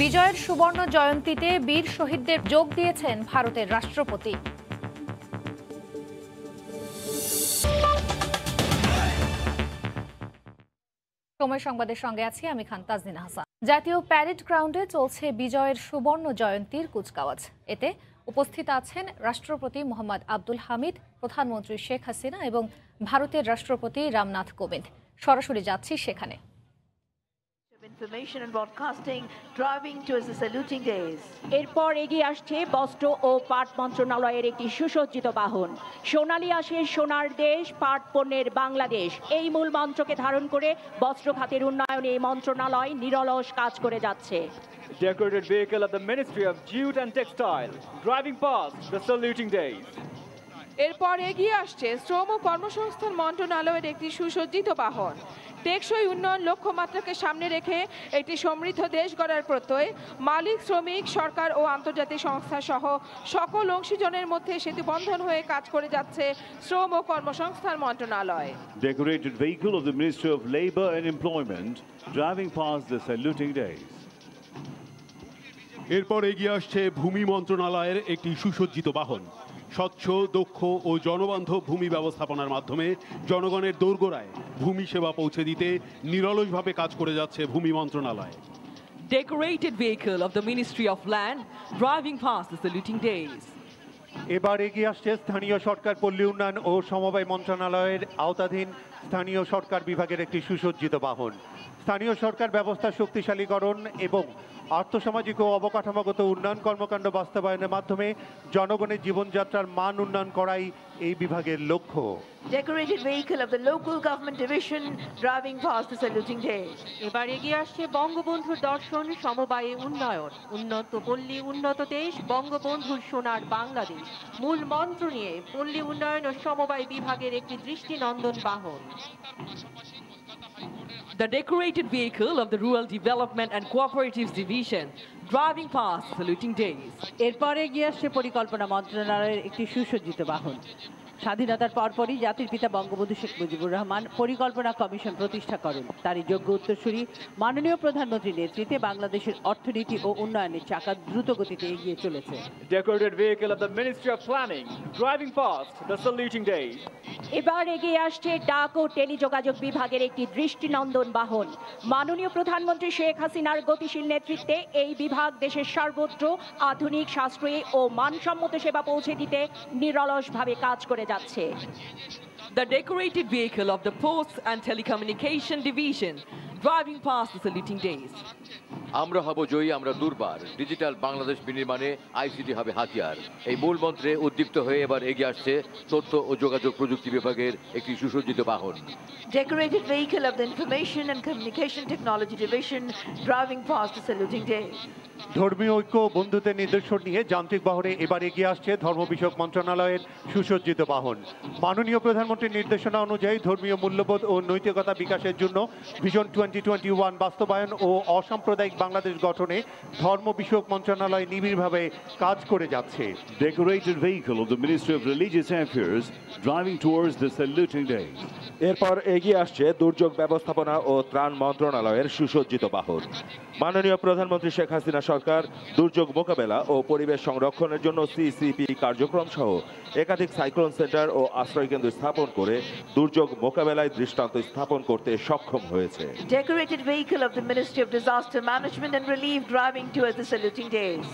বিজয়ের সুবর্ণ জয়ন্তীতে বীর শহীদদের যোগ দিয়েছেন ভারতের রাষ্ট্রপতি। সময় সংবাদের সঙ্গে আছি আমি খান তাজনিন হাসান। জাতীয় প্যারেড গ্রাউন্ডে চলছে বিজয়ের সুবর্ণ জয়ন্তীর কুচকাওয়াজ। এতে উপস্থিত আছেন রাষ্ট্রপতি মোহাম্মদ আব্দুল হামিদ, প্রধানমন্ত্রী শেখ হাসিনা এবং ভারতের রাষ্ট্রপতি রামনাথ কোবিন্দ। সরাসরি যাচ্ছি সেখানে। এরপর এগিয়ে আসছে বস্ত্র ও পাট মন্ত্রণালয়ের একটি সুসজ্জিত বাহন। সোনালী আসে সোনার দেশ, পাট পণ্যের বাংলাদেশ, এই মূল মন্ত্রকে ধারণ করে বস্ত্র খাতের উন্নয়নে এই মন্ত্রণালয় নিরলস কাজ করে যাচ্ছে। Decorated vehicle of the Ministry of Jute and Textile, driving past the saluting days. এরপর এগিয়ে আসছে শ্রম ও কর্মসংস্থান মন্ত্রণালয়ের একটি সুসজ্জিত বাহন। টেকসই উন্নয়ন লক্ষ্যমাত্রাকে সামনে রেখে একটি সমৃদ্ধ দেশ গড়ার প্রত্যয় মালিক, শ্রমিক, সরকার ও আন্তর্জাতিক সংস্থা সহ সকল অংশীজনের মধ্যে সেতুবন্ধন হয়ে কাজ করে যাচ্ছে শ্রম ও কর্মসংস্থান মন্ত্রণালয়। Decorated vehicle of the Ministry of Labour and Employment, driving past the saluting days. এরপর এগিয়ে আসছে ভূমি মন্ত্রণালয়ের একটি সুসজ্জিত বাহন। স্বচ্ছ, দক্ষ ও জনবান্ধব ভূমি ব্যবস্থাপনার মাধ্যমে জনগণের দোরগোড়ায় ভূমি সেবা পৌঁছে দিতে নিরলসভাবে কাজ করে যাচ্ছে ভূমি মন্ত্রণালয়। Decorated vehicle of the Ministry of Land, driving past the saluting days. এবার এগিয়ে আসছে স্থানীয় সরকার, পল্লী উন্নয়ন ও সমবায় মন্ত্রণালয়ের আওতাধীন স্থানীয় সরকার বিভাগের একটি সুসজ্জিত বাহন। স্থানীয় সরকার ব্যবস্থা শক্তিশালীকরণ এবং আর্থসামাজিক ও অবকাঠামোগত উন্নয়ন কর্মকাণ্ড বাস্তবায়নের মাধ্যমে জনগণের জীবনযাত্রার মান উন্নয়ন করাই এই বিভাগের লক্ষ্য। Decorated vehicle of the local government division, driving past the saluting days. এবার এগিয়ে আসছে বঙ্গবন্ধুর দর্শন, সমবায়ে উন্নয়ন, উন্নত পল্লী, উন্নত দেশ, বঙ্গবন্ধুর সোনার বাংলাদেশ মূল মন্ত্র নিয়ে পল্লী উন্নয়ন ও সমবায় বিভাগের একটি দৃষ্টিনন্দন বাহন। The decorated vehicle of the Rural Development and Cooperatives Division, driving past saluting days. এরপর এগিয়ে আসছে পরিকল্পনা মন্ত্রণালয়ের একটি সুসজ্জিত বাহন। স্বাধীনতার পরপরই জাতির পিতা বঙ্গবন্ধু শেখ মুজিবুর রহমান পরিকল্পনা কমিশন প্রতিষ্ঠা করেন। তারই যোগ্য উত্তরসূরি মাননীয় প্রধানমন্ত্রীর নেতৃত্বে বাংলাদেশের অর্থনীতি ও উন্নয়নের চাকা দ্রুত গতিতে এগিয়ে চলেছে। Decorated vehicle of the Ministry of Planning, driving past the saluting days. এবার এগিয়ে আসছে ডাক ও টেলিযোগাযোগ বিভাগের একটি দৃষ্টিনন্দন বাহন। মাননীয় প্রধানমন্ত্রী শেখ হাসিনার গতিশীল নেতৃত্বে এই বিভাগ দেশের সর্বত্র আধুনিক, সাশ্রয়ী ও মানসম্মত সেবা পৌঁছে দিতে নিরলসভাবে কাজ করে যাচ্ছে। The decorated vehicle of the Posts and Telecommunication Division, driving past the saluting days. আমরা হব জয়ী, আমরা দুর্বার। ডিজিটাল বাংলাদেশ বিনির্মাণে আইসিটি হবে হাতিয়ার। এই মূল মন্ত্রে উদ্দীপ্ত হয়ে এবার এগিয়ে আসছে তথ্য ও যোগাযোগ প্রযুক্তি বিভাগের একটি সুসজ্জিত বাহন। Decorated vehicle of the Information and Communication Technology Division, driving past the saluting days. ধর্মীয় ঐক্য ও বন্ধুত্বের নিদর্শন নিয়ে যান্ত্রিক বহরে এবার এগিয়ে আসছে ধর্ম বিষয়ক মন্ত্রণালয়ের সুসজ্জিত বাহন। মাননীয় প্রধানমন্ত্রীর নির্দেশনা অনুযায়ী ধর্মীয় মূল্যবোধ ও নৈতিকতা বিকাশের জন্য ভিশন 2021 বাস্তবায়ন ও অসাম্প্রদায়িক বাংলাদেশ গঠনে ধর্ম বিষয়ক মন্ত্রণালয় নিবিড়ভাবে কাজ করে যাচ্ছে। Decorated vehicle of the Ministry of Religious Affairs, driving towards the saluting days. এরপর এগিয়ে আসছে দুর্যোগ ব্যবস্থাপনা ও ত্রাণ মন্ত্রণালয়ের সুসজ্জিত বাহন। মাননীয় প্রধানমন্ত্রী শেখ হাসিনা সরকার দুর্যোগ মোকাবেলা ও পরিবেশ সংরক্ষণের জন্য সিসিপি কার্যক্রম সহ একাধিক সাইক্লোন সেন্টার ও আশ্রয়কেন্দ্র স্থাপন করে দুর্যোগ মোকাবেলায় দৃষ্টান্ত স্থাপন করতে সক্ষম হয়েছে। Decorated vehicle of the Ministry of Disaster Management and Relief, driving towards the saluting days.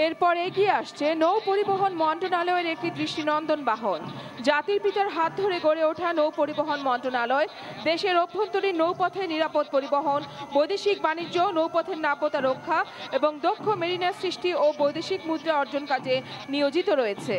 এরপর এগিয়ে আসছে নৌ পরিবহন মন্ত্রণালয়ের একটি দৃষ্টিনন্দন বাহন। জাতির পিতার হাত ধরে গড়ে ওঠা নৌ পরিবহন মন্ত্রণালয় দেশের অভ্যন্তরীণ নৌপথে নিরাপদ পরিবহন, বৈদেশিক বাণিজ্য, নৌপথের নাব্যতা রক্ষা এবং দক্ষ মেরিনার সৃষ্টি ও বৈদেশিক মুদ্রা অর্জন কাজে নিয়োজিত রয়েছে।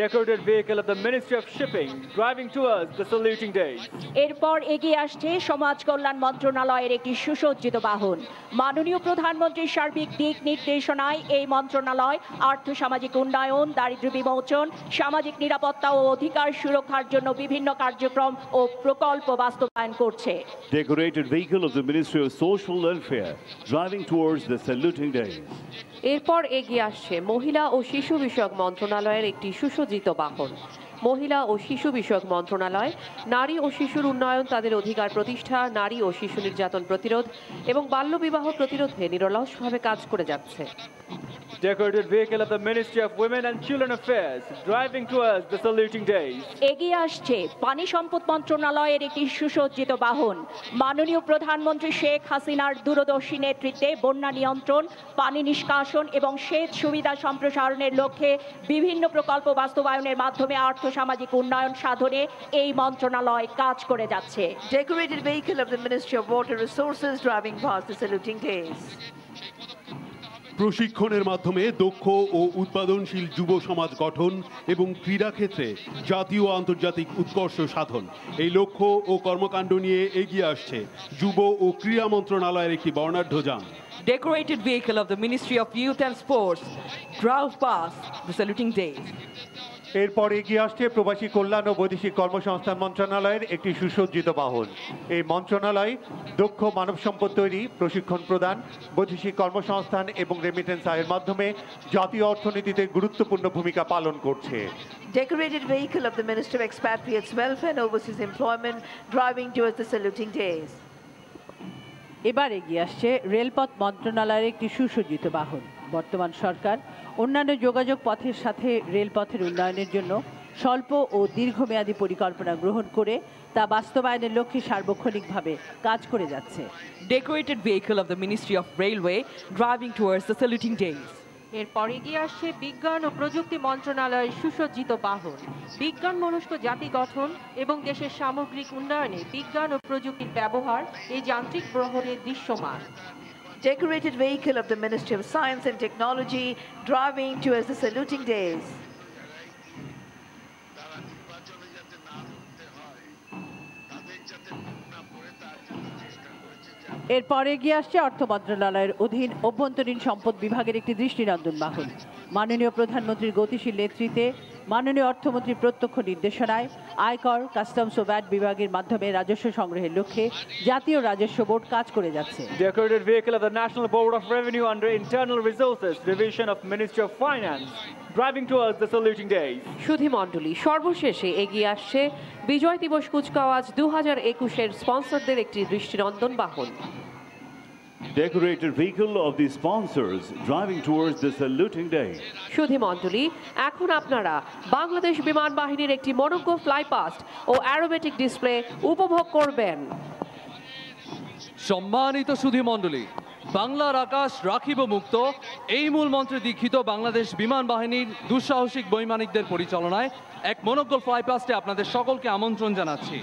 Decorated vehicle of the Ministry of Shipping, driving towards the saluting days. এরপর এগিয়ে আসছে সমাজ কল্যাণ মন্ত্রণালয়ের একটি সুসজ্জিত বাহন। মাননীয় প্রধানমন্ত্রীর সার্বিক দিক নির্দেশনায় এই মন্ত্রণালয় আর্থসামাজিক উন্নয়ন, দারিদ্র্য বিমোচন, সামাজিক নিরাপত্তা ও অধিকার সুরক্ষার জন্য বিভিন্ন কার্যক্রম ও প্রকল্প বাস্তবায়ন করছে। Decorated vehicle of the Ministry of Social Welfare, driving towards the saluting days. এরপর এগিয়ে আসছে মহিলা ও শিশু বিষয়ক মন্ত্রণালয়ের একটি সুসজ্জিত বাহন। মহিলা ও শিশু বিষয়ক মন্ত্রণালয়, নারী ও শিশুর উন্নয়ন, তাদের অধিকার প্রতিষ্ঠা, নারী ও শিশু নির্যাতন প্রতিরোধ এবং বাল্যবিবাহ প্রতিরোধে নিরলসভাবে কাজ করে যাচ্ছে। Decorated vehicle of the Ministry of Women and Children Affairs, driving towards the saluting days. এগিয়ে আসছে পানি সম্পদ মন্ত্রণালয়ের একটি সুসজ্জিত বাহন। মাননীয় প্রধানমন্ত্রী শেখ হাসিনার দূরদর্শী নেতৃত্বে বন্যা নিয়ন্ত্রণ, পানি নিষ্কাশন এবং সেচ সুবিধা সম্প্রসারণের লক্ষ্যে বিভিন্ন প্রকল্প বাস্তবায়নের মাধ্যমে আর্থসামাজিক উন্নয়ন সাধনে এই মন্ত্রণালয় কাজ করে যাচ্ছে। Decorated vehicle of the Ministry of Water Resources, driving past the saluting days. প্রশিক্ষণের মাধ্যমে দক্ষ ও উৎপাদনশীল যুব সমাজ গঠন এবং ক্রীড়া ক্ষেত্রে জাতীয় ও আন্তর্জাতিক উৎকর্ষ সাধন, এই লক্ষ্য ও কর্মকাণ্ড নিয়ে এগিয়ে আসছে যুব ও ক্রীড়া মন্ত্রণালয়ের একটি বর্ণাঢ্য যান। Decorated vehicle of the Ministry of Youth and Sports, drive past the saluting days. এরপর এগিয়ে আসছে প্রবাসী কল্যাণ ও বৈদেশিক কর্মসংস্থান মন্ত্রণালয়ের একটি সুসজ্জিত বাহন। এই মন্ত্রণালয় দক্ষ মানব সম্পদ তৈরি, প্রশিক্ষণ প্রদান, বৈদেশিক কর্মসংস্থান এবং রেমিটেন্স আয়ের মাধ্যমে জাতীয় অর্থনীতিতে গুরুত্বপূর্ণ ভূমিকা পালন করছে। Decorated vehicle of the Ministry of Expatriates Welfare and Overseas Employment, driving towards the saluting days. এবার এগিয়ে আসছে রেলপথ মন্ত্রণালয়ের একটি সুসজ্জিত বাহন। বর্তমান সরকার অন্যান্য যোগাযোগ পথের সাথে রেলপথের উন্নয়নের জন্য স্বল্প ও দীর্ঘমেয়াদী পরিকল্পনা গ্রহণ করে তা বাস্তবায়নের লক্ষ্যে সার্বক্ষণিকভাবে কাজ করে যাচ্ছে। Decorated vehicle of the Ministry of Railway, driving towards the saluting days. এরপর এগিয়ে আসছে বিজ্ঞান ও প্রযুক্তি মন্ত্রণালয়ের সুসজ্জিত বাহন। বিজ্ঞান মনস্ক জাতি গঠন এবং দেশের সামগ্রিক উন্নয়নে বিজ্ঞান ও প্রযুক্তির ব্যবহার এই যান্ত্রিক প্রহরে দৃশ্যমান। Decorated vehicle of the Ministry of Science and Technology, driving towards the saluting days. এরপর এগিয়ে আসছে অর্থ মন্ত্রণালয়ের অধীন অভ্যন্তরীণ সম্পদ বিভাগের একটি দৃষ্টিনন্দন বাহন। মাননীয় প্রধানমন্ত্রীর গতিশীল নেতৃত্বে মাননীয় অর্থমন্ত্রীর প্রত্যক্ষ নির্দেশনায় আয়কর, কাস্টমস ও ভ্যাট বিভাগের মাধ্যমে রাজস্ব সংগ্রহের লক্ষ্যে জাতীয় রাজস্ব বোর্ড কাজ করে যাচ্ছে। Decorated vehicle of the National Board of Revenue under Internal Resources, Division of Ministry of Finance, driving towards the saluting days. সুধীমণ্ডলী, সর্বশেষে এগিয়ে আসছে বিজয় দিবস কুচকাওয়াজ 2021-এর স্পন্সরদের একটি দৃষ্টিনন্দন বাহন। Decorated vehicle of the sponsors, driving towards the saluting day. সুধীমণ্ডলী, এখন আপনারা বাংলাদেশ বিমান বাহিনীর একটি মনোজ্ঞ ফ্লাইপাস্ট ও অ্যারোবেটিক ডিসপ্লে উপভোগ করবেন। সম্মানিত সুধীমণ্ডলী, বাংলার আকাশ রাখিব মুক্ত, এই মূল মন্ত্রে দীক্ষিত বাংলাদেশ বিমান বাহিনীর দুঃসাহসিক বৈমানিকদের পরিচালনায় এক মনোজ্ঞ ফ্লাইপাস্টে আপনাদের সকলকে আমন্ত্রণ জানাচ্ছি।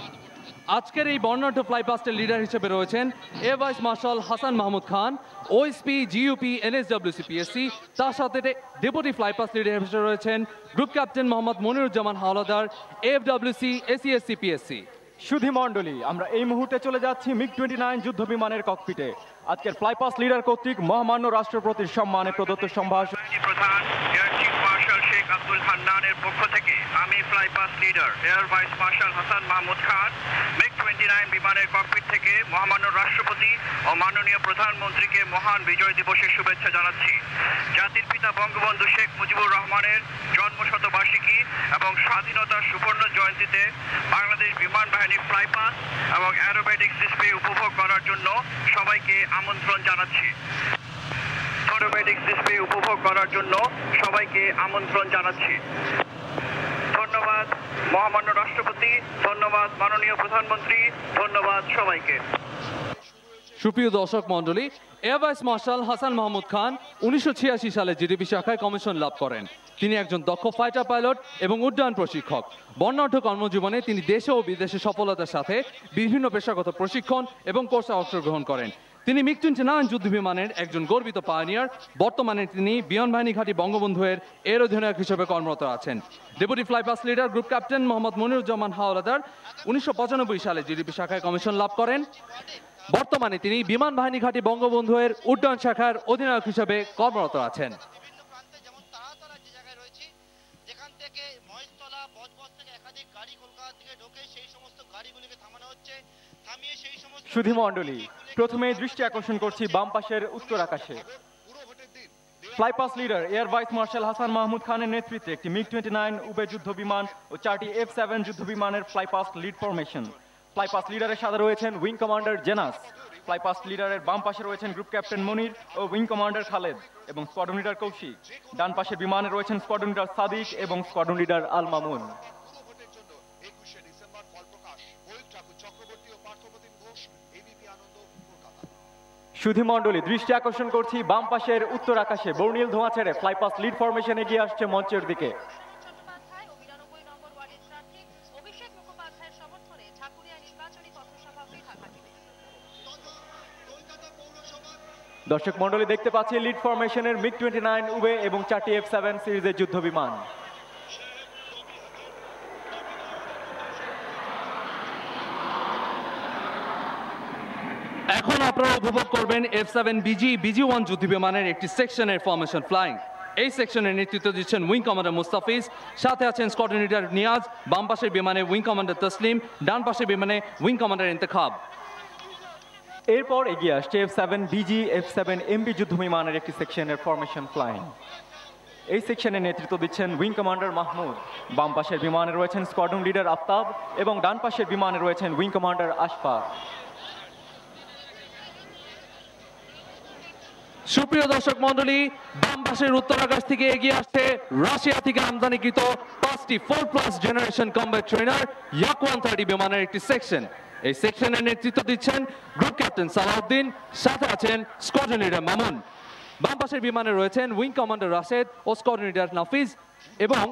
আজকের এই বর্ণাঢ্য ফ্লাইপাস্টের লিডার হিসেবে রয়েছেন air vice marshal Hasan Mahmud Khan, OSP, GUP, NSWC, PSC. তার সাথে ডেপুটি ফ্লাইপাস্ট লিডার হিসেবে রয়েছেন group captain Mohammad Moniruzzaman Howlader, FWC, ACSC, PSC. সুধীমণ্ডলী, আমরা এই মুহূর্তে চলে যাচ্ছি MiG-29 যুদ্ধ বিমানের ককপিটে। আজকের ফ্লাইপাস্ট লিডার কর্তৃক মহামান্য রাষ্ট্রপতির সম্মানে প্রদত্ত সম্ভাষণ। প্রধান air chief marshal Sheikh Abdul হান্নানের পক্ষ থেকে আমি flypast leader air vice marshal Hasan Mahmud Khan MiG-29 বিমানের ককপিট থেকে মহামান্য রাষ্ট্রপতি ও মাননীয় প্রধানমন্ত্রীকে মহান বিজয় দিবসের শুভেচ্ছা জানাচ্ছি। জাতির পিতা বঙ্গবন্ধু শেখ মুজিবুর রহমানের জন্মশতবার্ষিকী এবং স্বাধীনতার সুবর্ণ জয়ন্তীতে বাংলাদেশ বিমান বাহিনী ফ্লাইপাস্ট এবং অ্যারোবেটিক্স ডিসপ্লে উপভোগ করার জন্য সবাইকে আমন্ত্রণ জানাচ্ছি। অ্যারোবেটিক্স ডিসপ্লে উপভোগ করার জন্য সবাইকে আমন্ত্রণ জানাচ্ছি। ধন্যবাদ মহামান্য রাষ্ট্রপতি, ধন্যবাদ মাননীয় প্রধানমন্ত্রী, ধন্যবাদ সবাইকে। সুপ্রিয় দর্শক মণ্ডলী, air vice marshal Hasan Mahmud Khan 1986 সালে জিডিপি শাখায় কমিশন লাভ করেন। তিনি একজন দক্ষ ফাইটার পাইলট এবং উড্ডয়ন প্রশিক্ষক। বর্ণাঢ্য কর্মজীবনে তিনি দেশে ও বিদেশে সফলতার সাথে বিভিন্ন পেশাগত প্রশিক্ষণ এবং কোর্সে অংশগ্রহণ করেন। তিনি MiG-29 যুদ্ধ বিমানের একজন গর্বিত পায়োনিয়ার। বর্তমানে তিনি বিমান বাহিনী ঘাঁটি বঙ্গবন্ধু এর অধিনায়ক হিসেবে কর্মরত আছেন। Deputy flypast leader group captain Mohammad Moniruzzaman Howlader 1995 সালে জিডিপি শাখায় কমিশন লাভ করেন। বর্তমানে তিনি বিমান বাহিনী ঘাঁটি বঙ্গবন্ধু এর উড্ডয়ন শাখার অধিনায়ক হিসেবে কর্মরত আছেন। সুধীমণ্ডলী, প্রথমে দৃষ্টি আকর্ষণ করছি বাম পাশের উত্তর আকাশে। Flypast leader air vice marshal Hasan Mahmud খানের নেতৃত্বে একটি MiG-29 উবে যুদ্ধ বিমান ও 4টি F-7 যুদ্ধ বিমানের ফ্লাইপাস লিড ফরমেশন। ফ্লাইপাস লিডারের সাথে রয়েছেন উইং কমান্ডার জেনাস। ফ্লাইপাস লিডারের বাম পাশে রয়েছেন গ্রুপ ক্যাপ্টেন মনির ও উইং কমান্ডার খালেদ এবং স্কোয়াড্রন লিডার কৌশিক। ডান পাশে বিমানে রয়েছেন স্কোয়াড্রন লিডার সাদিক এবং স্কোয়াড্রন লিডার আল মামুন। সুধী মণ্ডলী, দৃষ্টি আকর্ষণ করছি বাম পাশের উত্তর আকাশে বর্ণিল ধোঁয়া ছেড়ে ফ্লাইপাস লিড ফরমেশন এগিয়ে আসছে মঞ্চের দিকে। দর্শক মণ্ডলী, দেখতে পাচ্ছি লিড ফরমেশনের MiG-29 উবে এবং 4টি F-7 সিরিজের যুদ্ধ বিমান। এখন আপনারা উপভোগ করবেন F-7BG BG-1 যুদ্ধ বিমানের একটি সেকশনের ফরমেশন ফ্লাইং। এই সেকশনের নেতৃত্ব দিচ্ছেন উইং কমান্ডার মুস্তাফিজ, সাথে আছেন স্কোয়াড্রন লিডার নিয়াজ, বাম পাশের বিমানে উইং কমান্ডার তসলিম, ডান পাশের বিমানে উইং কমান্ডার ইন্তেখাব। এরপর এগিয়ে আসছে F-7BG F-7MB যুদ্ধ বিমানের একটি সেকশনের ফরমেশন ফ্লাইং। এই সেকশনের নেতৃত্ব দিচ্ছেন উইং কমান্ডার মাহমুদ, বাম পাশের বিমানে রয়েছেন স্কোয়াড্রন লিডার আফতাব এবং ডান পাশের বিমানে রয়েছেন উইং কমান্ডার আশফাক। সুপ্রিয় দর্শক মণ্ডলী, বাম পাশের উত্তর আকাশ থেকে এগিয়ে আসছে রাশিয়া থেকে আমদানিকৃত 5টি 4+ জেনারেশন কমব্যাট ট্রেনার ইয়াক-130 বিমানের একটি সেকশন। এই সেকশনের নেতৃত্ব দিচ্ছেন গ্রুপ ক্যাপ্টেন সালাউদ্দিন, সাথে আছেন স্কোয়াড্রন লিডার মামুন। বাম পাশের বিমানে রয়েছেন উইং কমান্ডার রাশেদ ও স্কোয়াড্রন লিডার নাফিজ এবং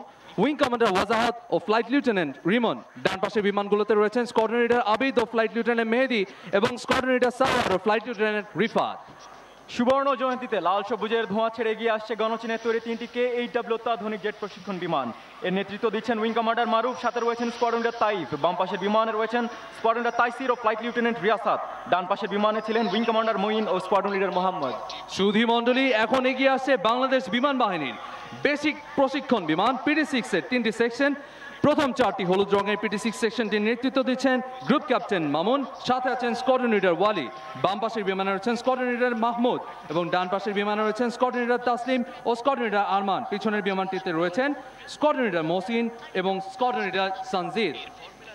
উইং কমান্ডার ওয়াজাহাত ও ফ্লাইট লিউটেন্যান্ট রিমন। ডান পাশের বিমানগুলোতে রয়েছেন স্কোয়াড্রন লিডার আবিদ ও ফ্লাইট লিউটেন্যান্ট মেহেদি এবং স্কোয়াড্রন লিডার সাওয়ার ও ফ্লাইট লিউটেন্যান্ট রিফাত। সুবর্ণ জয়ন্তীতে লাল সবুজের ধোঁয়া ছেড়ে এগিয়ে আসছে গণচীনের তৈরি 3টি K-8W অত্যাধুনিক জেট প্রশিক্ষণ বিমান। এর নেতৃত্ব দিচ্ছেন উইং কমান্ডার মারুফ, সাথে রয়েছেন স্কোয়াড্রন লিডার তাইফ। বাম পাশের বিমানে রয়েছেন স্কোয়াড্রন লিডার তাইসির ও ফ্লাইট লিউটেন্যান্ট রিয়াসাত। ডান পাশের বিমানে ছিলেন উইং কমান্ডার মঈন ও স্কোয়াড্রন লিডার মোহাম্মদ। সুধী মণ্ডলী, এখন এগিয়ে আসছে বাংলাদেশ বিমান বাহিনীর বেসিক প্রশিক্ষণ বিমান PD-6 এর 3টি সেকশন। প্রথম 4টি হলুদ রঙের PD-6 সেকশনটির নেতৃত্ব দিচ্ছেন গ্রুপ ক্যাপ্টেন মামুন, সাথে আছেন স্কোয়াড্রন লিডার ওয়ালি। বাম পাশের বিমানে রয়েছেন স্কোয়াড্রন লিডার মাহমুদ এবং ডান পাশের বিমানে রয়েছেন স্কোয়াড্রন লিডার তাসলিম ও স্কোয়াড্রন লিডার আরমান। পিছনের বিমানটিতে রয়েছেন স্কোয়াড্রন লিডার মহসিন এবং স্কোয়াড্রন লিডার সানজিদ।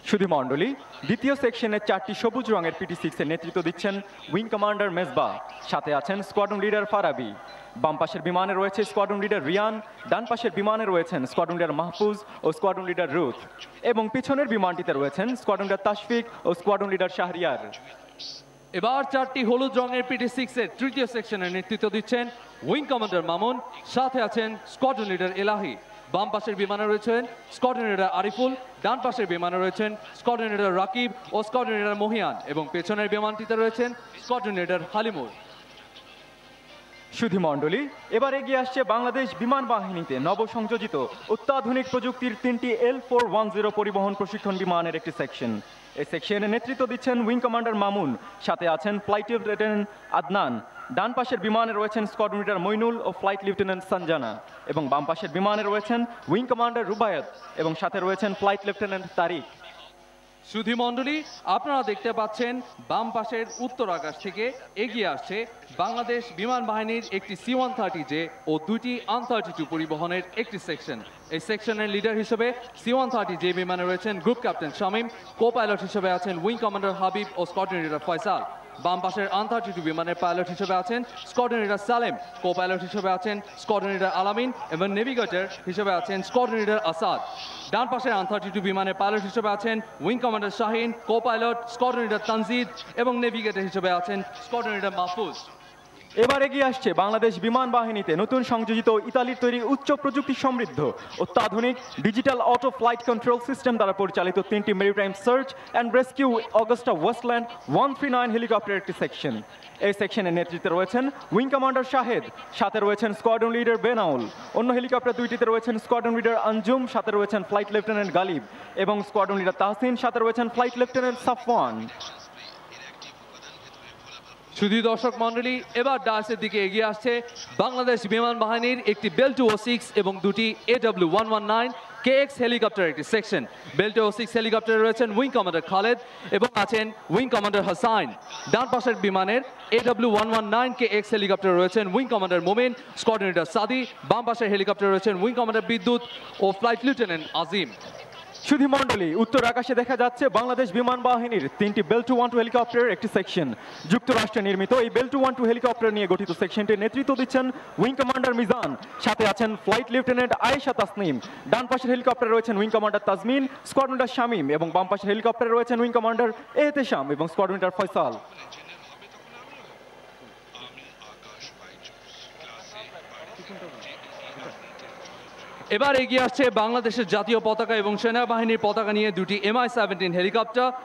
সুধী মণ্ডলী, দ্বিতীয় সেকশনের 4টি সবুজ রঙের PD-6 এর নেতৃত্ব দিচ্ছেন উইং কমান্ডার মেজবা, সাথে আছেন স্কোয়াড্রন লিডার ফারাবি। বাম পাশের বিমানে রয়েছে স্কোয়াড্রন লিডার রিয়ান, ডান পাশের বিমানে রয়েছেন স্কোয়াড্রন লিডার মাহফুজ ও স্কোয়াড্রন লিডার রুথ এবং পিছনের বিমানটিতে রয়েছেন স্কোয়াড্রন লিডার তাশফিক ও স্কোয়াড্রন লিডার শাহরিয়ার। এবার 4টি হলুদ রঙের PD-6 এর তৃতীয় সেকশনের নেতৃত্ব দিচ্ছেন উইং কমান্ডার মামুন, সাথে আছেন স্কোয়াড্রন লিডার এলাহি। বাম পাশের বিমানে রয়েছেন স্কোয়াড্রন লিডার আরিফুল, ডান পাশের বিমানে রয়েছেন স্কোয়াড্রন লিডার রাকিব ও স্কোয়াড্রন লিডার মহিয়ান এবং পেছনের বিমানটিতে রয়েছেন স্কোয়াড্রন লিডার হালিমুর। সুধী মণ্ডলী, এবার এগিয়ে আসছে বাংলাদেশ বিমান বাহিনীতে নবসংযোজিত অত্যাধুনিক প্রযুক্তির 3টি L410 পরিবহন প্রশিক্ষণ বিমানের একটি সেকশন। এই সেকশনের নেতৃত্ব দিচ্ছেন উইং কমান্ডার মামুন, সাথে আছেন ফ্লাইট লিউটেন্যান্ট আদনান। ডান পাশের বিমানে রয়েছেন স্কোয়াড্রন লিডার মইনুল ও ফ্লাইট লিউটেন্যান্ট সঞ্জানা এবং বাম পাশের বিমানে রয়েছেন উইং কমান্ডার রুবায়ত এবং সাথে রয়েছেন ফ্লাইট লেফটেন্যান্ট তারিক। সুধী মণ্ডলী, আপনারা দেখতে পাচ্ছেন বাম পাশের উত্তর আকাশ থেকে এগিয়ে আসছে বাংলাদেশ বিমান বাহিনীর একটি C-130J ও 2টি AN-32 পরিবহনের একটি সেকশন। এই সেকশনের লিডার হিসেবে C-130J বিমানে রয়েছেন group captain Shamim, co pilot হিসেবে আছেন উইং কমান্ডার হাবিব ও স্কোয়াড্রন লিডার ফয়সাল। বাম পাশের AN-32 বিমানের পাইলট হিসেবে আছেন squadron leader Salem, co pilot হিসেবে আছেন স্কোয়াড্রন লিডার আলামিন এবং নেভিগেটর হিসেবে আছেন স্কোয়াড্রন লিডার আসাদ। ডান পাশের AN-32 বিমানের পাইলট হিসেবে আছেন wing commander Shahin, co pilot squadron leader Tanzid এবং নেভিগেটর হিসেবে আছেন স্কোয়াড্রন লিডার মাহফুজ। এবার এগিয়ে আসছে বাংলাদেশ বিমান বাহিনীতে নতুন সংযোজিত ইতালির তৈরি উচ্চ প্রযুক্তি সমৃদ্ধ অত্যাধুনিক digital auto flight control system দ্বারা পরিচালিত 3টি maritime search and rescue Augusta wasteland 139 helicopter একটি সেকশন। এই সেকশনের নেতৃত্বে রয়েছেন উইং কমান্ডার শাহেদ, সাথে রয়েছেন স্কোয়াড্রন লিডার বেনাউল। অন্য হেলিকপ্টার 2টিতে রয়েছেন স্কোয়াড্রন লিডার আঞ্জুম, সাথে রয়েছেন ফ্লাইট লেফটেন্যান্ট গালিব এবং স্কোয়াড্রন লিডার তাহসিন, সাথে রয়েছেন ফ্লাইট লেফটেন্যান্ট সাফওয়ান। সুধী দর্শক মণ্ডলী, এবার ডায়াসের দিকে এগিয়ে আসছে বাংলাদেশ বিমান বাহিনীর একটি বেল 206 এবং 2টি AW119 KX হেলিকপ্টারের একটি সেকশন। বেল্টে 06 হেলিকপ্টারে রয়েছেন উইং কমান্ডার খালেদ এবং আছেন উইং কমান্ডার হাসান। ডান পাশের বিমানের AW119 KX হেলিকপ্টারে রয়েছেন উইং কমান্ডার মোমিন, স্কোয়াড্রন লিডার সাদি। বাম পাশের হেলিকপ্টারে রয়েছেন উইং কমান্ডার বিদ্যুৎ ও ফ্লাইট লেফটেন্যান্ট আজিম। সুধী মণ্ডলী, উত্তর আকাশে দেখা যাচ্ছে বাংলাদেশ বিমান বাহিনীর 3টি বেল 212 হেলিকপ্টারের একটি সেকশন। যুক্তরাষ্ট্রে নির্মিত এই বেল 212 হেলিকপ্টার নিয়ে গঠিত সেকশনটির নেতৃত্ব দিচ্ছেন উইং কমান্ডার মিজান, সাথে আছেন ফ্লাইট লেফটেন্যান্ট আয়েশা তাসনিম। ডান পাশের হেলিকপ্টারে রয়েছেন wing commander Tazmin, squadron leader Shamim এবং বাম পাশের হেলিকপ্টারে রয়েছেন উইং কমান্ডার এহতেশাম এবং স্কোয়াড্রন লিডার ফয়সাল। এবার এগিয়ে আসছে বাংলাদেশের জাতীয় পতাকা এবং সেনাবাহিনীর পতাকা নিয়ে দুটি MI-17 হেলিকপ্টার।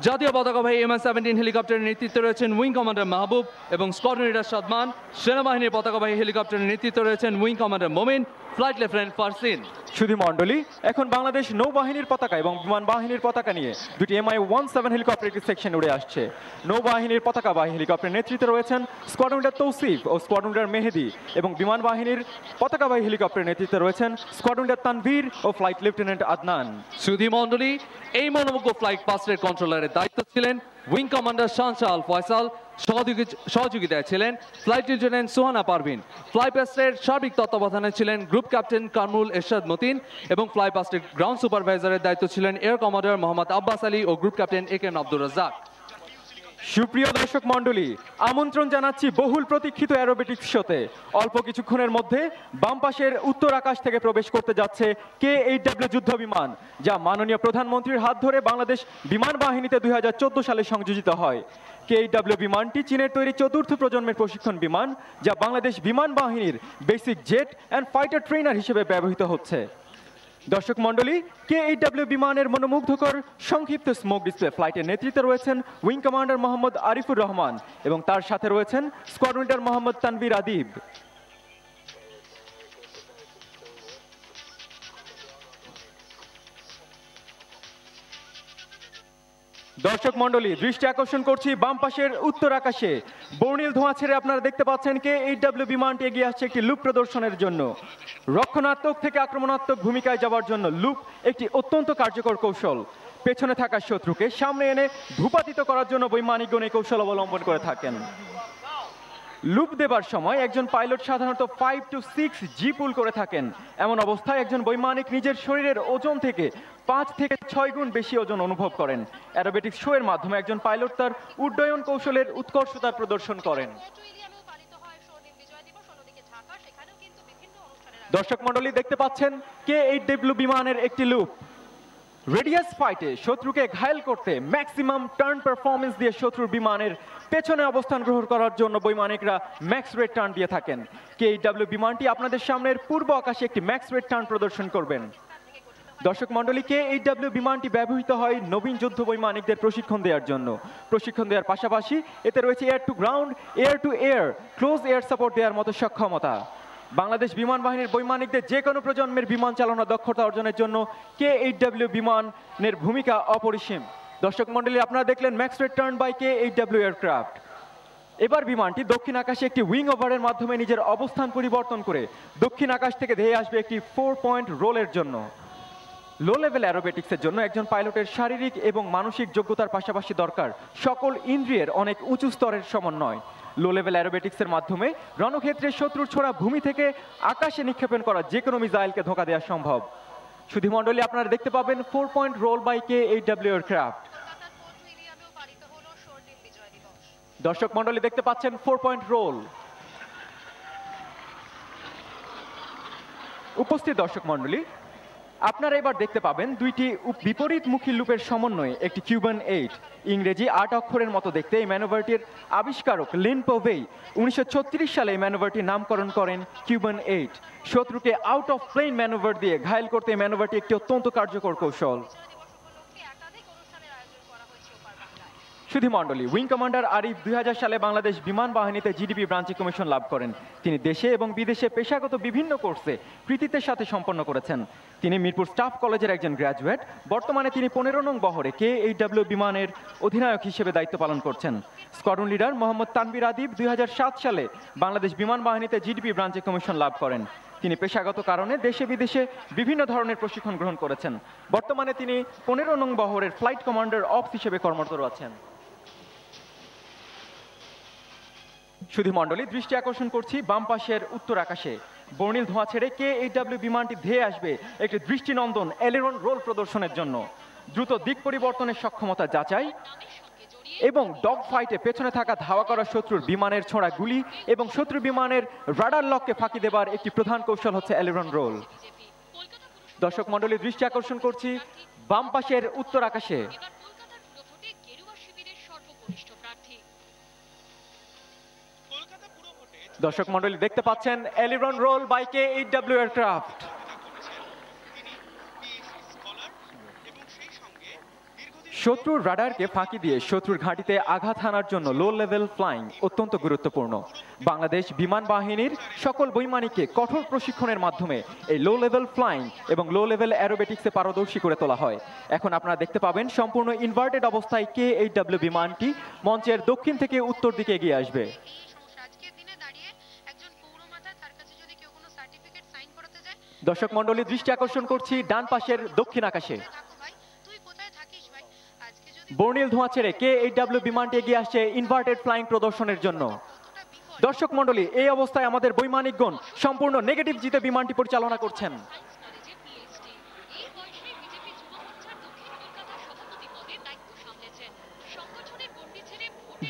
জাতীয় পতাকাবাহী MI-17 হেলিকপ্টারের নেতৃত্বে রয়েছেন উইং কমান্ডার মাহবুব এবং স্কোয়াড্রন লিডার সাদমান। সেনাবাহিনীর পতাকাবাহী হেলিকপ্টারের নেতৃত্বে রয়েছেন উইং কমান্ডার মোমিন, ফ্লাইট লেফটেন্যান্ট ফারসিন। সুধী মণ্ডলী, এখন বাংলাদেশ নৌবাহিনীর পতাকা এবং বিমান বাহিনীর পতাকা নিয়ে দুটি MI-17 হেলিকপ্টার একটি সেকশন উড়ে আসছে। নৌবাহিনীর পতাকাবাহী হেলিকপ্টারের নেতৃত্বে রয়েছেন স্কোয়াড্রন লিডার তৌসিফ ও স্কোয়াড্রন লিডার মেহেদি এবং বিমান বাহিনীর পতাকাবাহী হেলিকপ্টারের নেতৃত্বে রয়েছেন স্কোয়াড্রন লিডার তানভীর ও ফ্লাইট লেফটেন্যান্ট আদনান। সুধী মণ্ডলী, এই মনোমুগ্ধ ফ্লাইট পাস্টের কন্ট্রোলারের দায়িত্ব ছিলেন উইং কমান্ডার শানশাহ আল ফয়সাল, সহযোগিতায় ছিলেন flight lieutenant Suhana Parvin. Fly পাস্টের সার্বিক তত্ত্বাবধানে ছিলেন গ্রুপ ক্যাপ্টেন কামরুল এরশাদ মতিন এবং ফ্লাই পাস্টের গ্রাউন্ড সুপারভাইজারের দায়িত্ব ছিলেন এয়ার কমান্ডার মোহাম্মদ আব্বাস আলী ও group captain AK Abdur Razzak. সুপ্রিয় দর্শক মণ্ডলী, আমন্ত্রণ জানাচ্ছি বহুল প্রতীক্ষিত অ্যারোবেটিক্স শোতে। অল্প কিছুক্ষণের মধ্যে বাম পাশের উত্তর আকাশ থেকে প্রবেশ করতে যাচ্ছে K-8W যুদ্ধ বিমান, যা মাননীয় প্রধানমন্ত্রীর হাত ধরে বাংলাদেশ বিমান বাহিনীতে 2014 সালে সংযোজিত হয়। K-8W বিমানটি চীনের তৈরি চতুর্থ প্রজন্মের প্রশিক্ষণ বিমান, যা বাংলাদেশ বিমান বাহিনীর basic jet and fighter trainer হিসেবে ব্যবহৃত হচ্ছে। দর্শক মণ্ডলী, K-8W বিমানের মনোমুগ্ধকর সংক্ষিপ্ত স্মোক ডিসপ্লে ফ্লাইটের নেতৃত্বে রয়েছেন উইং কমান্ডার মোহাম্মদ আরিফুর রহমান এবং তার সাথে রয়েছেন স্কোয়াড্রন লিডার মোহাম্মদ তানভীর আদিব। দর্শক মণ্ডলী, দৃষ্টি আকর্ষণ করছি বাম পাশের উত্তর আকাশে। বর্ণিল ধোঁয়া ছেড়ে আপনারা দেখতে পাচ্ছেন K-8W বিমানটি এগিয়ে আসছে একটি লুপ প্রদর্শনের জন্য। রক্ষণাত্মক থেকে আক্রমণাত্মক ভূমিকায় যাওয়ার জন্য লুপ একটি অত্যন্ত কার্যকর কৌশল। পেছনে থাকা শত্রুকে সামনে এনে ভূপাতিত করার জন্য বৈমানিকগণ এই কৌশল অবলম্বন করে থাকেন। লুপ দেবার সময় একজন পাইলট সাধারণত 5 to 6 জি পুল করে থাকেন। এমন অবস্থায় একজন বৈমানিক নিজের শরীরের ওজন থেকে 5 থেকে 6 গুণ বেশি ওজন অনুভব করেন। অ্যারোবেটিক্স শো এর মাধ্যমে একজন পাইলট তার উড্ডয়ন কৌশলের উৎকর্ষতা প্রদর্শন করেন। দর্শক মণ্ডলী, দেখতে পাচ্ছেন K-8W বিমানের একটি লুপ। রেডিয়াস ফাইটে শত্রুকে ঘায়েল করতে ম্যাক্সিমাম টার্ন পারফরমেন্স দিয়ে শত্রুর বিমানের পেছনে অবস্থান গ্রহণ করার জন্য বৈমানিকরা ম্যাক্স রেট টার্ন দিয়ে থাকেন। K-8W বিমানটি আপনাদের সামনের পূর্ব আকাশে একটি ম্যাক্স রেট টার্ন প্রদর্শন করবেন। দর্শক মণ্ডলী, K-8W বিমানটি ব্যবহৃত হয় নবীন যুদ্ধ বৈমানিকদের প্রশিক্ষণ দেওয়ার জন্য। প্রশিক্ষণ দেওয়ার পাশাপাশি এতে রয়েছে air to ground, air to air, close air support দেওয়ার মতো সক্ষমতা। বাংলাদেশ বিমান বাহিনীর বৈমানিকদের যে কোনো প্রজন্মের বিমান চালনা দক্ষতা অর্জনের জন্য K-8W বিমানের ভূমিকা অপরিসীম। দর্শক মণ্ডলী, আপনারা দেখলেন max rate turn by K-8W aircraft. এবার বিমানটি দক্ষিণ আকাশে একটি উইং ওভারের মাধ্যমে নিজের অবস্থান পরিবর্তন করে দক্ষিণ আকাশ থেকে ধেয়ে আসবে একটি 4 পয়েন্ট রোলের জন্য। লো লেভেল অ্যারোবেটিক্সের জন্য একজন পাইলটের শারীরিক এবং মানসিক যোগ্যতার পাশাপাশি দরকার সকল ইন্দ্রিয়ের অনেক উঁচু স্তরের সমন্বয়। লো লেভেল অ্যারোবেটিক্সের মাধ্যমে রণক্ষেত্রে শত্রুর ছোড়া ভূমি থেকে আকাশে নিক্ষেপণ করা যে কোনো মিসাইলকে ধোঁকা দেওয়া সম্ভব। সুধী মণ্ডলী, আপনারা দেখতে পাবেন 4 point role by K-8W aircraft. দর্শক মণ্ডলী, দেখতে পাচ্ছেন 4 পয়েন্ট রোল। উপস্থিত দর্শক মণ্ডলী, আপনারা এবার দেখতে পাবেন দুইটি বিপরীতমুখী লুপের সমন্বয়ে একটি কিউবান 8। ইংরেজি 8 অক্ষরের মতো দেখতে এই ম্যানোভারটির আবিষ্কারক লিন পোভেই 1936 সালে এই ম্যানোভারটির নামকরণ করেন কিউবান 8। শত্রুকে আউট অফ প্লেন ম্যানোভার দিয়ে ঘায়েল করতে এই ম্যানোভারটি একটি অত্যন্ত কার্যকর কৌশল। সুধী মণ্ডলী, উইং কমান্ডার আরিফ 2000 সালে বাংলাদেশ বিমান বাহিনীতে জিডিপি ব্রাঞ্চে কমিশন লাভ করেন। তিনি দেশে এবং বিদেশে পেশাগত বিভিন্ন কোর্সে কৃতিত্বের সাথে সম্পন্ন করেছেন। তিনি মিরপুর স্টাফ কলেজের একজন গ্র্যাজুয়েট। বর্তমানে তিনি 15 নং বহরে K-8W বিমানের অধিনায়ক হিসেবে দায়িত্ব পালন করছেন। স্কোয়াড্রন লিডার মোহাম্মদ তানভীর আদিব 2007 সালে বাংলাদেশ বিমান বাহিনীতে জিডিপি ব্রাঞ্চে কমিশন লাভ করেন। তিনি পেশাগত কারণে দেশে বিদেশে বিভিন্ন ধরনের প্রশিক্ষণ গ্রহণ করেছেন। বর্তমানে তিনি 15 নং বহরের ফ্লাইট কমান্ডার অফিস হিসেবে কর্মরত আছেন। সুধী মণ্ডলী, দৃষ্টি আকর্ষণ করছি বাম পাশের উত্তর আকাশে। বর্ণিল ধোঁয়া ছেড়ে KHW বিমানটি ধেয়ে আসবে একটি দৃষ্টিনন্দন এলিরন রোল প্রদর্শনের জন্য। দ্রুত দিক পরিবর্তনের সক্ষমতা যাচাই এবং ডগ ফাইটে পেছনে থাকা ধাওয়া করা শত্রুর বিমানের ছোড়া গুলি এবং শত্রু বিমানের রাডার লককে ফাঁকি দেবার একটি প্রধান কৌশল হচ্ছে এলিরন রোল। দর্শক মণ্ডলী, দৃষ্টি আকর্ষণ করছি বাম পাশের উত্তর আকাশে। দর্শক মণ্ডলী, দেখতে পাচ্ছেন এলিরন রোল বাই KHW এয়ারক্রাফট। শত্রুর রাডারকে ফাঁকি দিয়ে শত্রুর ঘাঁটিতে আঘাত হানার জন্য লো লেভেল ফ্লাইং অত্যন্ত গুরুত্বপূর্ণ। বাংলাদেশ বিমান বাহিনীর সকল বৈমানিককে কঠোর প্রশিক্ষণের মাধ্যমে এই লো লেভেল ফ্লাইং এবং লো লেভেল অ্যারোবেটিক্সে পারদর্শী করে তোলা হয়। এখন আপনারা দেখতে পাবেন সম্পূর্ণ ইনভার্টেড অবস্থায় KHW বিমানটি মঞ্চের দক্ষিণ থেকে উত্তর দিকে এগিয়ে আসবে। দর্শক মণ্ডলী, দৃষ্টি আকর্ষণ করছি ডান পাশের দক্ষিণ আকাশে। বর্ণিল ধোঁয়া ছেড়ে KHW বিমানটি এগিয়ে আসছে ইনভার্টেড ফ্লাইং প্রদর্শনের জন্য। দর্শক মণ্ডলী, এই অবস্থায় আমাদের বৈমানিকগণ সম্পূর্ণ নেগেটিভ জিতে বিমানটি পরিচালনা করছেন।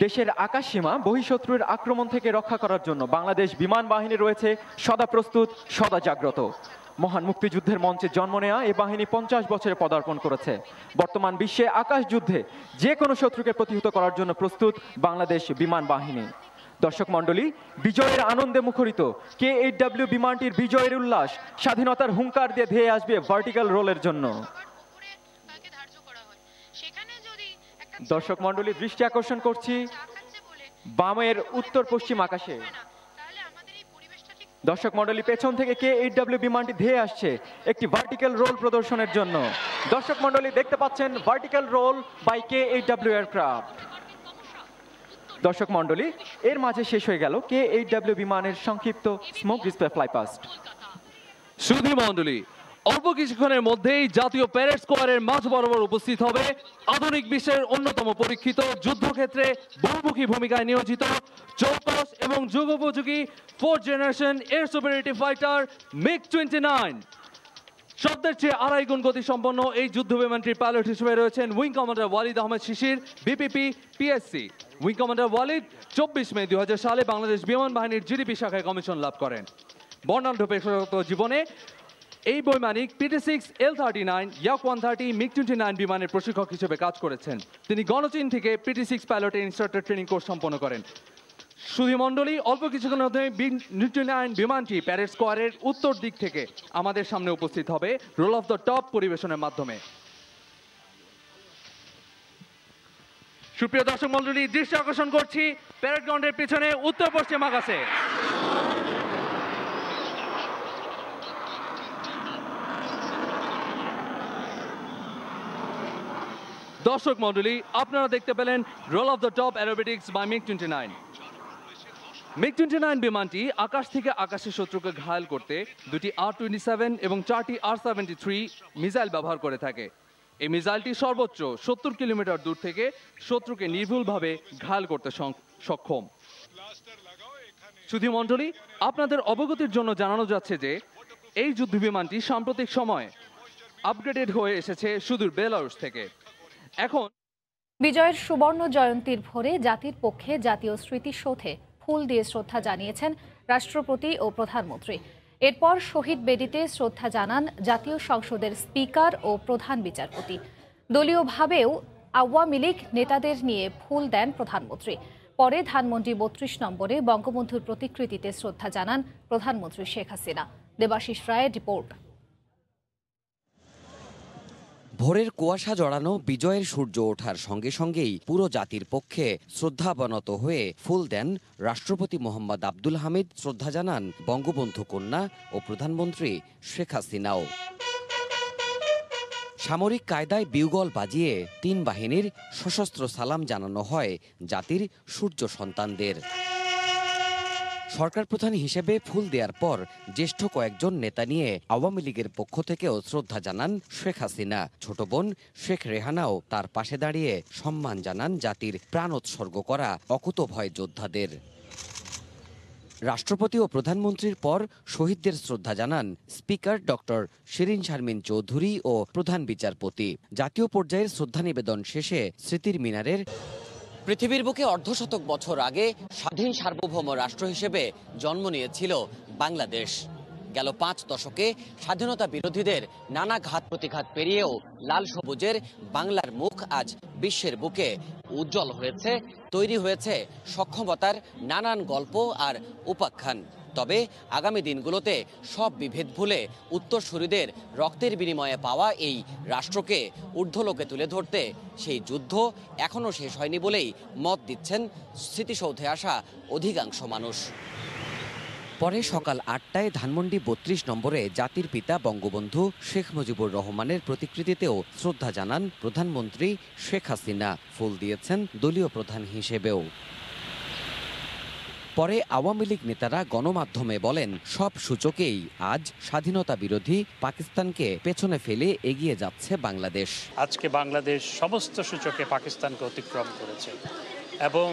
দেশের আকাশ সীমা বহিঃশত্রুর আক্রমণ থেকে রক্ষা করার জন্য বাংলাদেশ বিমান বাহিনী রয়েছে সদা প্রস্তুত, সদা জাগ্রত। মহান মুক্তিযুদ্ধের মঞ্চে জন্ম নেওয়া এই বাহিনী 50 বছরে পদার্পণ করেছে। বর্তমান বিশ্বে আকাশ যুদ্ধে যে কোনো শত্রুকে প্রতিহত করার জন্য প্রস্তুত বাংলাদেশ বিমান বাহিনী। দর্শক মণ্ডলী, বিজয়ের আনন্দে মুখরিত KHW বিমানটির বিজয়ের উল্লাস স্বাধীনতার হুঙ্কার দিয়ে ধেয়ে আসবে ভার্টিক্যাল রোলের জন্য। দর্শক মণ্ডলী, দৃষ্টি আকর্ষণ করছি বামের উত্তর পশ্চিম আকাশে। দর্শক মণ্ডলী, পেছন থেকে KHW বিমানটি ধেয়ে আসছে একটি ভার্টিক্যাল রোল প্রদর্শনের জন্য। দর্শক মণ্ডলী, দেখতে পাচ্ছেন vertical roll by KHW aircraft. দর্শক মণ্ডলী, এর মাঝে শেষ হয়ে গেল KHW বিমানের সংক্ষিপ্ত স্মোক ডিসপ্লে ফ্লাইপাস্ট। সুধী মণ্ডলী, অল্প কিছুক্ষণের মধ্যেই জাতীয় প্যারেড স্কোয়ারের মাঝ বরাবর উপস্থিত হবে আধুনিক বিশ্বের অন্যতম পরীক্ষিত যুদ্ধক্ষেত্রে বহুমুখী ভূমিকায় নিয়োজিত চৌকস এবং যুগোপযোগী 4th generation air superiority fighter MiG-29। শব্দের চেয়ে 2.5 গুণ গতি সম্পন্ন এই যুদ্ধ বিমানটির পাইলট হিসেবে রয়েছেন উইং কমান্ডার ওয়ালিদ আহমেদ শিশির, BPP PSC। Wing commander Walid 24 মে 2000 সালে বাংলাদেশ বিমান বাহিনীর GDP শাখায় কমিশন লাভ করেন। বর্ণাঢ্য পেশাগত জীবনে এই বৈমানিক PT6 L-39, Yak-130, MiG-29 বিমানের প্রশিক্ষক হিসেবে কাজ করেছেন। তিনি গণচীন থেকে PT6 pilot instructor training course সম্পন্ন করেন। সুধী মণ্ডলী, অল্প কিছুক্ষণের মধ্যে MiG-29 বিমানটি প্যারেড স্কোয়ারের উত্তর দিক থেকে আমাদের সামনে উপস্থিত হবে রোল অফ দ্য টপ পরিবেশনের মাধ্যমে। সুপ্রিয় দর্শক মণ্ডলী, দৃষ্টি আকর্ষণ করছি প্যারেড গ্রাউন্ডের পিছনে উত্তর পশ্চিম আকাশে। দর্শক মণ্ডলী, আপনারা দেখতে পেলেন roll off the top aerobatics by MiG-29। MiG-29 বিমানটি আকাশ থেকে আকাশে শত্রুকে ঘায়েল করতে দুটি R-27 এবং 4টি R-73 মিসাইল ব্যবহার করে থাকে। এই মিসাইলটি সর্বোচ্চ 70 কিলোমিটার দূর থেকে শত্রুকে নির্ভুলভাবে ঘায়েল করতে সক্ষম। সুধী মণ্ডলী, আপনাদের অবগতির জন্য জানানো যাচ্ছে যে এই যুদ্ধ বিমানটি সাম্প্রতিক সময়ে আপগ্রেডেড হয়ে এসেছে সুদূর বেলারুশ থেকে। এখন বিজয়ের সুবর্ণ জয়ন্তীর ভোরে জাতির পক্ষে জাতীয় স্মৃতিসৌধে ফুল দিয়ে শ্রদ্ধা জানিয়েছেন রাষ্ট্রপতি ও প্রধানমন্ত্রী। এরপর শহীদ বেদিতে শ্রদ্ধা জানান জাতীয় সংসদের স্পিকার ও প্রধান বিচারপতি। দলীয়ভাবেও আওয়ামী লীগ নেতাদের নিয়ে ফুল দেন প্রধানমন্ত্রী। পরে ধানমন্ডি 32 নম্বরে বঙ্গবন্ধুর প্রতিকৃতিতে শ্রদ্ধা জানান প্রধানমন্ত্রী শেখ হাসিনা। দেবাশিস রায়ের রিপোর্ট। ভোরের কুয়াশা জড়ানো বিজয়ের সূর্য ওঠার সঙ্গে সঙ্গেই পুরো জাতির পক্ষে শ্রদ্ধাবনত হয়ে ফুল দেন রাষ্ট্রপতি মোহাম্মদ আব্দুল হামিদ, শ্রদ্ধা জানান বঙ্গবন্ধু কন্যা ও প্রধানমন্ত্রী শেখ হাসিনাও। সামরিক কায়দায় বিউগল বাজিয়ে 3 বাহিনীর সশস্ত্র সালাম জানানো হয় জাতির সূর্য সন্তানদের। সরকার প্রধান হিসেবে ফুল দেওয়ার পর জ্যেষ্ঠ কয়েকজন নেতা নিয়ে আওয়ামী লীগের পক্ষ থেকেও শ্রদ্ধা জানান শেখ হাসিনা। ছোট বোন শেখ রেহানাও তার পাশে দাঁড়িয়ে সম্মান জানান জাতির প্রাণ উৎসর্গ করা অকুতভয় যোদ্ধাদের। রাষ্ট্রপতি ও প্রধানমন্ত্রীর পর শহীদদের শ্রদ্ধা জানান স্পিকার ডক্টর শিরিন শারমিন চৌধুরী ও প্রধান বিচারপতি। জাতীয় পর্যায়ের শ্রদ্ধা নিবেদন শেষে স্মৃতির মিনারের পৃথিবীর বুকে অর্ধশতক বছর আগে স্বাধীন সার্বভৌম রাষ্ট্র হিসেবে জন্ম নিয়েছিল বাংলাদেশ। গেল 5 দশকে স্বাধীনতা বিরোধীদের নানা ঘাত প্রতিঘাত পেরিয়েও লাল সবুজের বাংলার মুখ আজ বিশ্বের বুকে উজ্জ্বল হয়েছে, তৈরি হয়েছে সক্ষমতার নানান গল্প আর উপাখ্যান। তবে আগামী দিনগুলোতে সব বিভেদ ভুলে উত্তরসূরিদের রক্তের বিনিময়ে পাওয়া এই রাষ্ট্রকে ঊর্ধ্বলোকে তুলে ধরতে সেই যুদ্ধ এখনও শেষ হয়নি বলেই মত দিচ্ছেন স্মৃতিসৌধে আসা অধিকাংশ মানুষ। পরে সকাল 8টায় ধানমন্ডি 32 নম্বরে জাতির পিতা বঙ্গবন্ধু শেখ মুজিবুর রহমানের প্রতিকৃতিতেও শ্রদ্ধা জানান প্রধানমন্ত্রী শেখ হাসিনা। ফুল দিয়েছেন দলীয় প্রধান হিসেবেও। পরে আওয়ামী লীগ নেতারা গণমাধ্যমে বলেন, সব সূচকেই আজ স্বাধীনতা বিরোধী পাকিস্তানকে পেছনে ফেলে এগিয়ে যাচ্ছে বাংলাদেশ। আজকে বাংলাদেশ সমস্ত সূচকে পাকিস্তানকে অতিক্রম করেছে এবং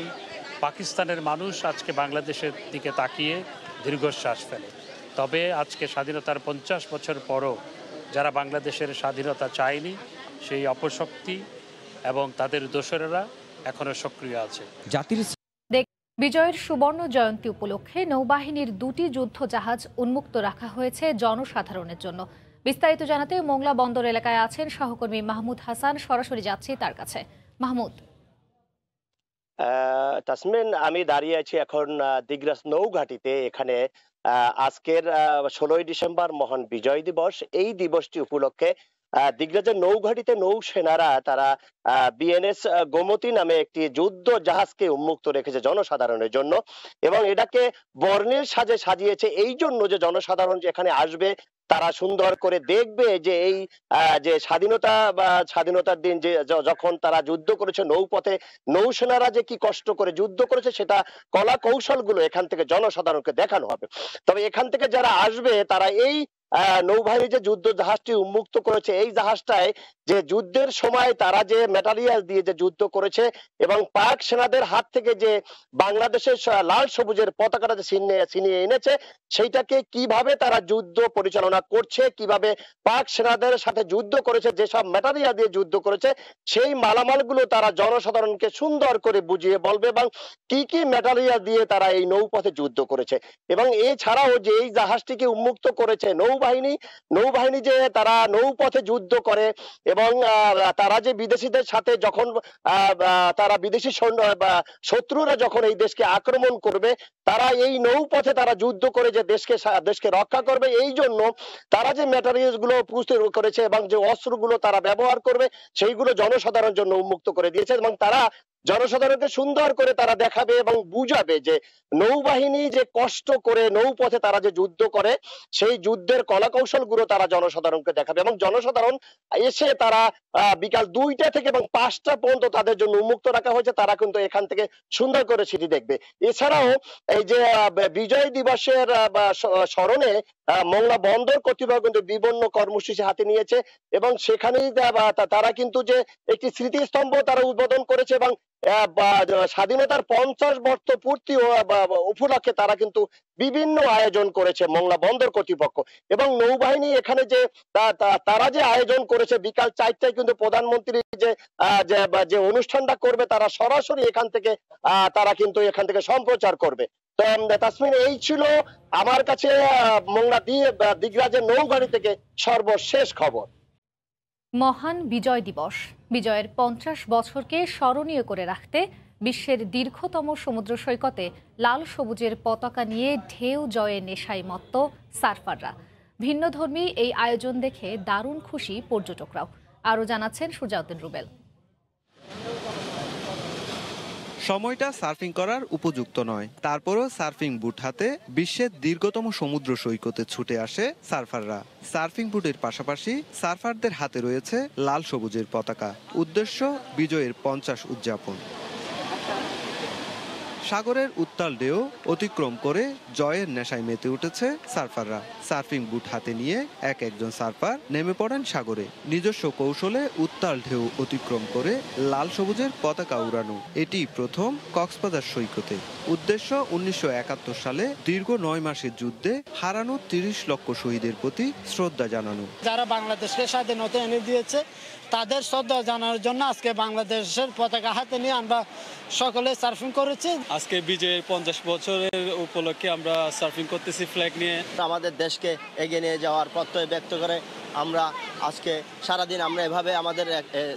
পাকিস্তানের মানুষ আজকে বাংলাদেশের দিকে তাকিয়ে দীর্ঘশ্বাস ফেলে। তবে আজকে স্বাধীনতার 50 বছর পরও যারা বাংলাদেশের স্বাধীনতা চায়নি, সেই অপশক্তি এবং তাদের দোসরেরা এখনো সক্রিয় আছে। জাতির বিজয়ের সুবর্ণ জয়ন্তী উপলক্ষে নৌবাহিনীর 2টি যুদ্ধ জাহাজ উন্মুক্ত রাখা হয়েছে জনসাধারণের জন্য। বিস্তারিত জানাতে মোংলা বন্দর এলাকায় আছেন সহকর্মী মাহমুদ হাসান। সরাসরি যাচ্ছি তার কাছে। মাহমুদ। তাসমিন, আমি দাঁড়িয়ে আছি এখন দিগরাজ নৌঘাটিতে। এখানে আজকের 16ই ডিসেম্বর মহান বিজয় দিবস। এই দিবসটি উপলক্ষে দিগরাজের নৌঘাটিতে নৌসেনারা তারা বিএনএস গোমতী নামে একটি যুদ্ধ জাহাজকে উন্মুক্ত রেখেছে জনসাধারণের জন্য এবং এটাকে বর্ণিল সাজে সাজিয়েছে এই জন্য যে জনসাধারণ যেখানে আসবে তারা সুন্দর করে দেখবে যে এই যে স্বাধীনতা বা স্বাধীনতার দিন যে যখন তারা যুদ্ধ করেছে নৌপথে, নৌসেনারা যে কি কষ্ট করে যুদ্ধ করেছে সেটা কলা কৌশল গুলো এখান থেকে জনসাধারণকে দেখানো হবে। তবে এখান থেকে যারা আসবে তারা এই নৌবাহিনী যে যুদ্ধ জাহাজটি উন্মুক্ত করেছে, এই জাহাজটায় যে যুদ্ধের সময় তারা যে ম্যাটেরিয়াল দিয়ে যে যুদ্ধ করেছে এবং পাক সেনাদের হাত থেকে যে বাংলাদেশের লাল সবুজের পতাকাটা যে ছিনিয়ে এনেছে, সেইটাকে কিভাবে তারা যুদ্ধ পরিচালনা করছে, কিভাবে পাক সেনাদের সাথে যুদ্ধ করেছে, যেসব ম্যাটেরিয়াল দিয়ে যুদ্ধ করেছে সেই মালামালগুলো তারা জনসাধারণকে সুন্দর করে বুঝিয়ে বলবে এবং কি কি ম্যাটেরিয়াল দিয়ে তারা এই নৌপথে যুদ্ধ করেছে। এবং এছাড়াও যে এই জাহাজটিকে উন্মুক্ত করেছে নৌবাহিনী যে তারা নৌপথে যুদ্ধ করে এবং তারা যে বিদেশিদের সাথে যখন তারা বিদেশি শত্রুরা যখন এই দেশকে আক্রমণ করবে তারা এই নৌপথে তারা যুদ্ধ করে যে দেশকে রক্ষা করবে, এই জন্য তারা যে ম্যাটেরিয়াল গুলো প্রস্তুত করেছে এবং যে অস্ত্রগুলো তারা ব্যবহার করবে সেইগুলো জনসাধারণের জন্য উন্মুক্ত করে দিয়েছে এবং তারা জনসাধারণকে সুন্দর করে তারা দেখাবে এবং বুঝাবে যে নৌবাহিনী যে কষ্ট করে নৌপথে তারা যে যুদ্ধ করে সেই যুদ্ধের কলা কৌশল গুলো তারা জনসাধারণকে দেখাবে এবং জনসাধারণ এসে তারা বিকাল 2টা থেকে এবং 5টা পর্যন্ত তাদের জন্য উন্মুক্ত রাখা হয়েছে। তারা কিন্তু এখান থেকে সুন্দর করে সেটি দেখবে। এছাড়াও এই যে বিজয় দিবসের স্মরণে মোংলা বন্দর কর্তৃপক্ষ কিন্তু বিভিন্ন কর্মসূচি হাতে নিয়েছে এবং সেখানেই তারা কিন্তু যে একটি স্মৃতিস্তম্ভ তারা উদ্বোধন করেছে এবং স্বাধীনতার 50 বর্ষ পূর্তি উপলক্ষে তারা কিন্তু বিভিন্ন আয়োজন করেছে মোংলা বন্দর কর্তৃপক্ষ এবং নৌবাহিনী এখানে যে তারা যে আয়োজন করেছে বিকাল 4টায় কিন্তু প্রধানমন্ত্রী যে অনুষ্ঠানটা করবে তারা সরাসরি এখান থেকে তারা কিন্তু এখান থেকে সম্প্রচার করবে। তো তাসমিন, এই ছিল আমার কাছে মোংলা দিগরাজের নৌঘাটি থেকে সর্বশেষ খবর। মহান বিজয় দিবস, বিজয়ের 50 বছরকে স্মরণীয় করে রাখতে বিশ্বের দীর্ঘতম সমুদ্র সৈকতে লাল সবুজের পতাকা নিয়ে ঢেউ জয়ে নেশায় মত্ত সার্ফাররা। ভিন্নধর্মী এই আয়োজন দেখে দারুণ খুশি পর্যটকরাও। আরও জানাচ্ছেন সুজাউদ্দিন রুবেল। সময়টা সার্ফিং করার উপযুক্ত নয়, তারপরও সার্ফিং বুট হাতে বিশ্বের দীর্ঘতম সমুদ্র সৈকতে ছুটে আসে সার্ফাররা। সার্ফিং বুটের পাশাপাশি সার্ফারদের হাতে রয়েছে লাল সবুজের পতাকা। উদ্দেশ্য বিজয়ের 50 উদযাপন। সাগরের উত্তাল ঢেউ অতিক্রম করে জয়ের নেশায় মেতে উঠেছে সার্ফাররা। সার্ফিং বুট হাতে নিয়ে একজন সার্ফার নেমে পড়েন সাগরে। নিজস্ব কৌশলে উত্তাল ঢেউ অতিক্রম করে লাল সবুজের পতাকা উড়ানো এটি প্রথম কক্সবাজার সৈকতে। উদ্দেশ্য 1971 সালে দীর্ঘ 9 মাসের যুদ্ধে হারানো 30 লক্ষ শহীদের প্রতি শ্রদ্ধা জানানো। যারা বাংলাদেশকে স্বাধীনতা এনে দিয়েছে তাদের শ্রদ্ধা জানানোর জন্য আজকে বাংলাদেশের পতাকা হাতে নিয়ে আমরা সকলে সার্ফিং করেছি। আজকে বিজয়ের 50 বছরের উপলক্ষে আমরা সার্ফিং করতেছি ফ্ল্যাগ নিয়ে। আমাদের দেশকে এগিয়ে নিয়ে যাওয়ার প্রত্যয় ব্যক্ত করে আমরা আজকে সারাদিন আমরা এভাবে আমাদের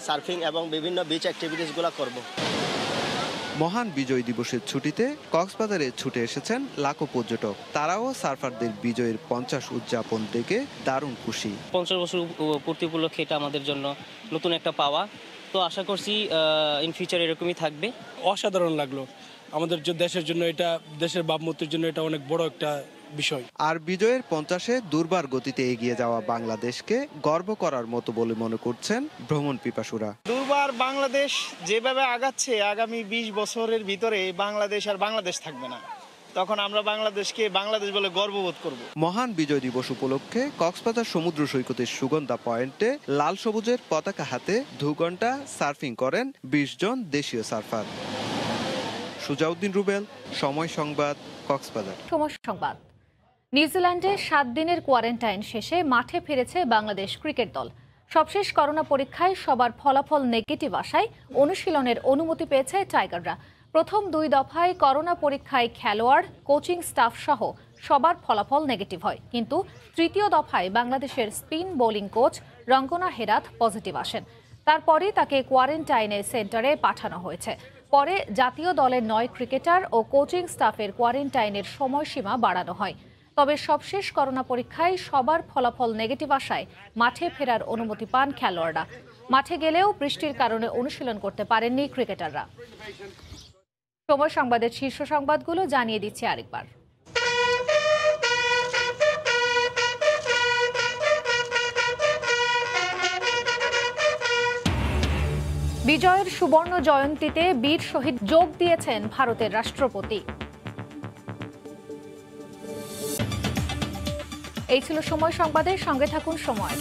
সার্ফিং এবং বিভিন্ন বিচ অ্যাক্টিভিটিসগুলো করব। মহান বিজয় দিবসের ছুটিতে কক্সবাজারে ছুটে এসেছেন লাখো পর্যটক। তারাও সার্ফারদের বিজয়ের 50 উদযাপন দেখে দারুণ খুশি। 50 বছর পূর্তি উপলক্ষে এটা আমাদের জন্য নতুন একটা পাওয়া। তো আশা করছি ইন ফিউচার এরকমই থাকবে। অসাধারণ লাগলো আমাদের দেশের জন্য, এটা দেশের ভাবমূর্তির জন্য এটা অনেক বড় একটা বিষয়। আর বিজয়ের 50-এ দুর্বার গতিতে এগিয়ে যাওয়া বাংলাদেশকে গর্ব করার মতো বলে মনে করছেন ভ্রমণ পিপাসুরা। দুর্বার বাংলাদেশ যেভাবে আগাচ্ছে আগামী 20 বছরের ভিতরে বাংলাদেশ আর বাংলাদেশ থাকবে না, তখন আমরা বাংলাদেশকে বাংলাদেশ বলে গর্ববোধ করব। মহান বিজয় দিবস উপলক্ষে কক্সবাজার সমুদ্র সৈকতের সুগন্ধা পয়েন্টে লাল সবুজের পতাকা হাতে 2 ঘন্টা সার্ফিং করেন 20 জন দেশীয় সার্ফার। সুজাউদ্দিন রুবেল, সময় সংবাদ, কক্সবাজার। সময় সংবাদ। নিউজিল্যান্ডে 7 দিনের কোয়ারেন্টাইন শেষে মাঠে ফিরেছে বাংলাদেশ ক্রিকেট দল। সবশেষ করোনা পরীক্ষায় সবার ফলাফল নেগেটিভ আসায় অনুশীলনের অনুমতি পেয়েছে টাইগাররা। প্রথম 2 দফায় করোনা পরীক্ষায় খেলোয়াড়, কোচিং স্টাফ সহ সবার ফলাফল নেগেটিভ হয়, কিন্তু তৃতীয় দফায় বাংলাদেশের spin bowling coach Rangana Herat positive আসেন। তারপরে তাকে কোয়ারেন্টাইনের সেন্টারে পাঠানো হয়েছে। পরে জাতীয় দলের 9 ক্রিকেটার ও কোচিং স্টাফের কোয়ারেন্টাইনের সময়সীমা বাড়ানো হয়। তবে সবশেষ করোনা পরীক্ষায় সবার ফলাফল নেগেটিভ আসায় মাঠে ফেরার অনুমতি পান খেলোয়াড়রা। মাঠে গেলেও বৃষ্টির কারণে অনুশীলন করতে পারেননি ক্রিকেটাররা। সময় সংবাদের শীর্ষ সংবাদগুলো জানিয়ে দিচ্ছে আরেকবার। বিজয়ের সুবর্ণ জয়ন্তীতে বীর শহীদ যোগ দিয়েছেন ভারতের রাষ্ট্রপতি। এই ছিল সময় সংবাদের সঙ্গে থাকুন সময়।